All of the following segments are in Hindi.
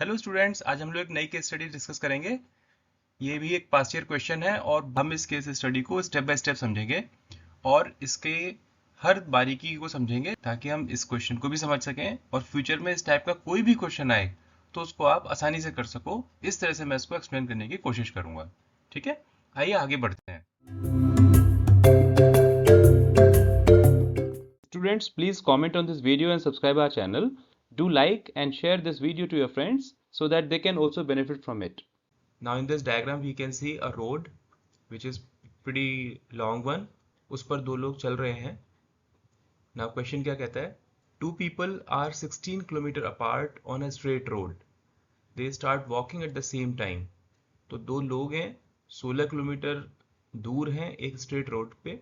हेलो स्टूडेंट्स, आज हम लोग एक नई केस स्टडी डिस्कस करेंगे। ये भी एक पास्ट ईयर क्वेश्चन है और हम इस केस स्टडी को स्टेप बाय स्टेप समझेंगे और इसके हर बारीकी को समझेंगे ताकि हम इस क्वेश्चन को भी समझ सकें और फ्यूचर में इस टाइप का कोई भी क्वेश्चन आए तो उसको आप आसानी से कर सको। इस तरह से मैं इसको एक्सप्लेन करने की कोशिश करूंगा। ठीक है, आइए आगे बढ़ते हैं। Students, please comment on this video and subscribe our channel. Do like and share this video to your friends so that they can also benefit from it. Now in this diagram we can see a road which is pretty long one. उस पर दो लोग चल रहे हैं। Now question क्या कहता है? Two people are 16 kilometer apart on a straight road. They start walking at the same time. तो दो लोग हैं, 16 किलोमीटर दूर हैं एक स्ट्रेट रोड पे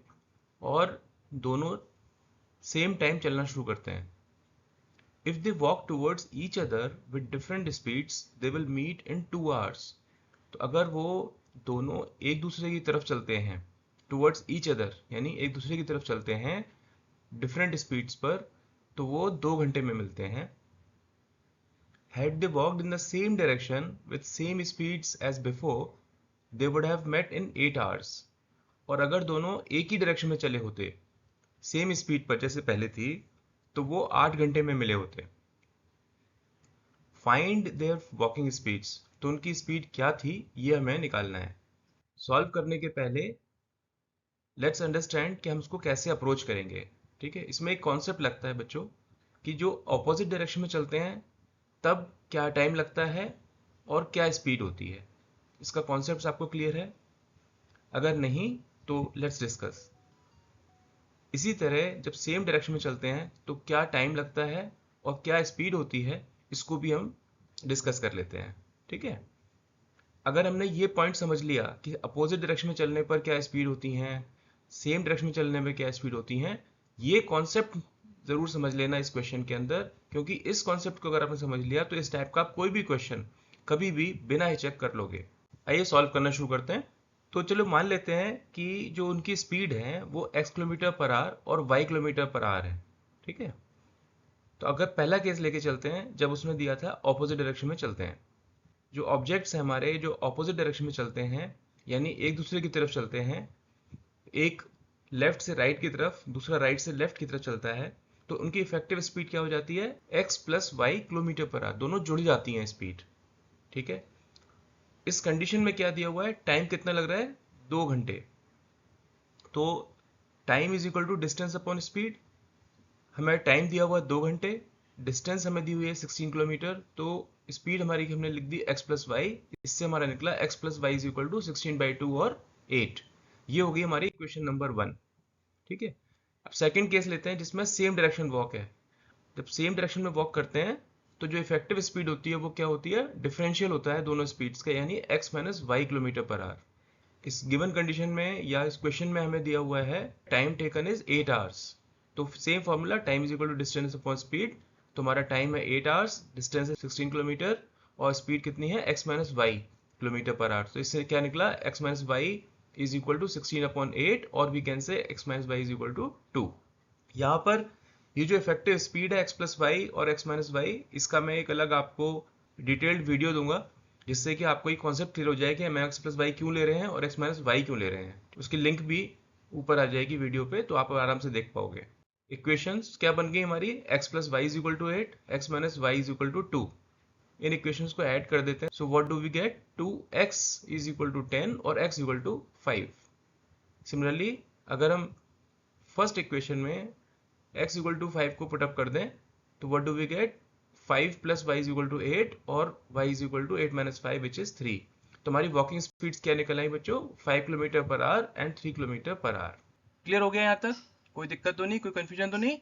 और दोनों सेम टाइम चलना शुरू करते हैं। If they walk towards each other with different speeds, they will meet in 2 hours. तो अगर वो दोनों एक दूसरे की तरफ चलते हैं, towards each other यानी एक दूसरे की तरफ चलते हैं different speeds पर, तो वो 2 घंटे में मिलते हैं। Had they walked in the same direction with same speeds as before, they would have met in 8 hours. और अगर दोनों एक ही डायरेक्शन में चले होते सेम स्पीड पर जैसे पहले थी तो वो 8 घंटे में मिले होते। फाइंड देयर वॉकिंग स्पीड्स, तो उनकी स्पीड क्या थी ये हमें निकालना है। सॉल्व करने के पहले लेट्स अंडरस्टैंड कि हम उसको कैसे अप्रोच करेंगे। ठीक है, इसमें एक कॉन्सेप्ट लगता है बच्चों कि जो ऑपोजिट डायरेक्शन में चलते हैं तब क्या टाइम लगता है और क्या स्पीड होती है। इसका कॉन्सेप्ट आपको क्लियर है? अगर नहीं तो लेट्स डिस्कस। इसी तरह जब सेम डायरेक्शन में चलते हैं तो क्या टाइम लगता है और क्या स्पीड होती है, इसको भी हम डिस्कस कर लेते हैं। ठीक है, अगर हमने ये पॉइंट समझ लिया कि अपोजिट डायरेक्शन में चलने पर क्या स्पीड होती हैं, सेम डायरेक्शन में चलने में क्या स्पीड होती हैं, ये कॉन्सेप्ट जरूर समझ लेना इस क्वेश्चन के अंदर, क्योंकि इस कॉन्सेप्ट को अगर आपने समझ लिया तो इस टाइप का कोई भी क्वेश्चन कभी भी बिना हिचक कर लोगे। आइए सॉल्व करना शुरू करते हैं। तो चलो मान लेते हैं कि जो उनकी स्पीड है वो x किलोमीटर पर आवर और y किलोमीटर पर आवर है। ठीक है, तो अगर पहला केस लेके चलते हैं जब उसने दिया था ऑपोजिट डायरेक्शन में चलते हैं। जो ऑब्जेक्ट्स हैं हमारे जो ऑपोजिट डायरेक्शन में चलते हैं यानी एक दूसरे की तरफ चलते हैं, एक लेफ्ट से राइट की तरफ दूसरा राइट से लेफ्ट की तरफ चलता है, तो उनकी इफेक्टिव स्पीड क्या हो जाती है x plus y kilometre per hour, दोनों जुड़ जाती हैं स्पीड। ठीक है, इस कंडीशन में क्या दिया हुआ है, टाइम कितना लग रहा है 2 घंटे। तो time is equal to distance upon speed. हमें टाइम दिया हुआ है 2 घंटे, डिस्टेंस हमें दी हुई है 16 किलोमीटर, तो स्पीड हमारी हमने लिख दी x प्लस वाई। इससे हमारा निकला x plus y is equal to 16/2 और 8। ये हो गई हमारी इक्वेशन नंबर 1। ठीक है, अब सेकंड केस लेते हैं जिसमें सेम डायरेक्शन वॉक है। जब सेम डायरेक्शन में वॉक करते हैं तो जो इफेक्टिव स्पीड होती है वो क्या होती है, डिफरेंशियल होता है दोनों स्पीड्स का, यानी x minus y kilometre per hour. इस गिवन कंडीशन में या इस क्वेश्चन में हमें दिया हुआ है टाइम टेकन इज 8 आवर्स। तो same formula, time is equal to distance upon speed. तो हमारा टाइम है 8 आवर्स, डिस्टेंस है 16 किलोमीटर और स्पीड कितनी है x minus y kilometre per hour. तो इससे क्या निकला, x minus y is equal to 16/8 और we can say x minus y is equal to 2। यहाँ पर ये जो इफेक्टिव स्पीड है x प्लस वाई और x माइनस वाई, इसका मैं एक अलग आपको डिटेल्ड वीडियो दूंगा जिससे कि आपको एक कॉन्सेप्ट क्लियर हो जाए कि हम x प्लस वाई क्यों ले रहे हैं और x माइनस वाई क्यों ले रहे हैं। उसकी लिंक भी ऊपर आ जाएगी वीडियो पे, तो आप आराम से देख पाओगे। इक्वेशंस क्या बन गई हमारी, x plus y is equal to 8, x minus y is equal to 2। इन इक्वेशंस को ऐड कर देते हैं। So what do we get, 2x is equal to 10 और x इक्वल टू 5। सिमिलरली अगर हम फर्स्ट इक्वेशन में x इक्वल टू 5 को पुटअप कर दें तो what do we get, 5 plus y is equal to 8 और y is equal to 8 minus 5 which is 3। तो हमारी वॉकिंग स्पीड्स क्या निकल आई बच्चों, 5 kilometre per our and 3 kilometre per our. Clear हो गया यहाँ तक? कोई दिक्कत तो नहीं, कोई कंफ्यूजन तो नहीं?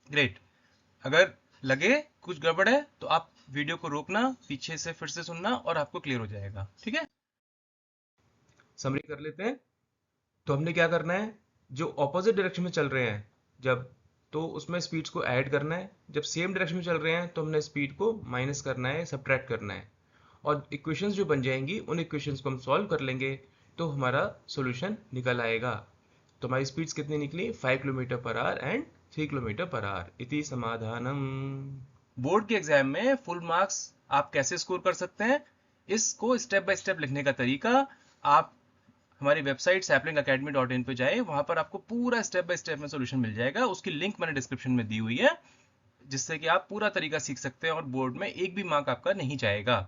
ग्रेट। अगर लगे कुछ गड़बड़ है तो आप वीडियो को रोकना, पीछे से फिर से सुनना और आपको क्लियर हो जाएगा। ठीक है, समरी कर लेते हैं। तो हमने क्या करना है, जो ऑपोजिट डायरेक्शन में चल रहे हैं जब, तो उसमें स्पीड्स को ऐड करना है। जब सेम डायरेक्शन में चल रहे हैं तो हमने स्पीड को माइनस करना है, सब्ट्रैक्ट करना है, और इक्वेशंस जो बन जाएंगी उन इक्वेशंस को हम सॉल्व कर लेंगे तो हमारा सॉल्यूशन निकल आएगा। तो हमारी स्पीड्स कितनी निकली, 5 kilometre per our and 3 kilometre per our. इति समाधानम। बोर्ड के एग्जाम में फुल मार्क्स आप कैसे स्कोर कर सकते हैं, इसको स्टेप बाय स्टेप लिखने का तरीका आप हमारी वेबसाइट saplingacademy.in पे जाए, वहां पर आपको पूरा स्टेप बाय स्टेप में सोल्यूशन मिल जाएगा। उसकी लिंक मैंने डिस्क्रिप्शन में दी हुई है, जिससे कि आप पूरा तरीका सीख सकते हैं और बोर्ड में एक भी मार्क आपका नहीं जाएगा।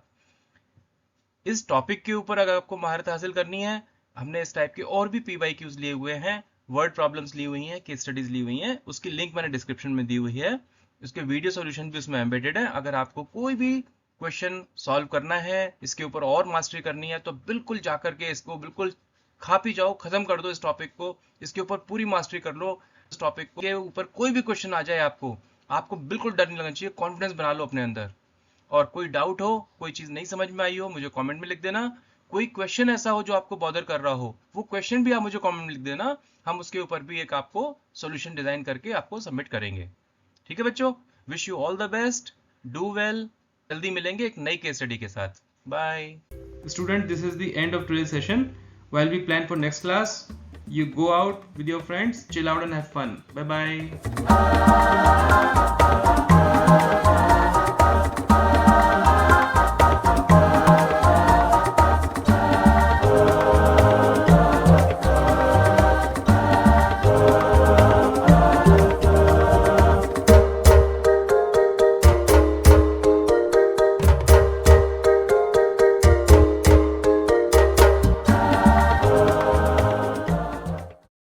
इस टॉपिक के ऊपर अगर आपको महारत हासिल करनी है, हमने इस टाइप के और भी PYQs लिए हुए हैं, वर्ड प्रॉब्लम्स ली हुई हैं, केस स्टडीज ली हुई हैं, उसकी लिंक मैंने डिस्क्रिप्शन में दी हुई है। उसके वीडियो सॉल्यूशन भी उसमें एम्बेडेड है। अगर आपको कोई भी क्वेश्चन सॉल्व करना है, इसके ऊपर और मास्टरी करनी है, तो बिल्कुल जाकर के इसको बिल्कुल खा पी जाओ, खत्म कर दो इस टॉपिक को, इसके ऊपर पूरी मास्टरी कर लो। इस टॉपिक के ऊपर कोई भी क्वेश्चन आ जाए आपको बिल्कुल डर नहीं लगना चाहिए, कॉन्फिडेंस बना लो अपने अंदर। और कोई डाउट हो, कोई चीज नहीं समझ में आई हो, मुझे कमेंट में लिख देना। कोई क्वेश्चन ऐसा हो जो आपको बॉदर कर रहा हो, वो क्वेश्चन भी आप मुझे कमेंट में लिख देना। हम उसके ऊपर भी एक आपको सॉल्यूशन डिजाइन करके आपको सबमिट करेंगे। ठीक है बच्चों, wish you all the best, do well. जल्दी मिलेंगे एक नई केस स्टडी के साथ। Bye student, this is the end of today's session. While we plan for next class, you go out with your friends, chill out and have fun. Bye bye.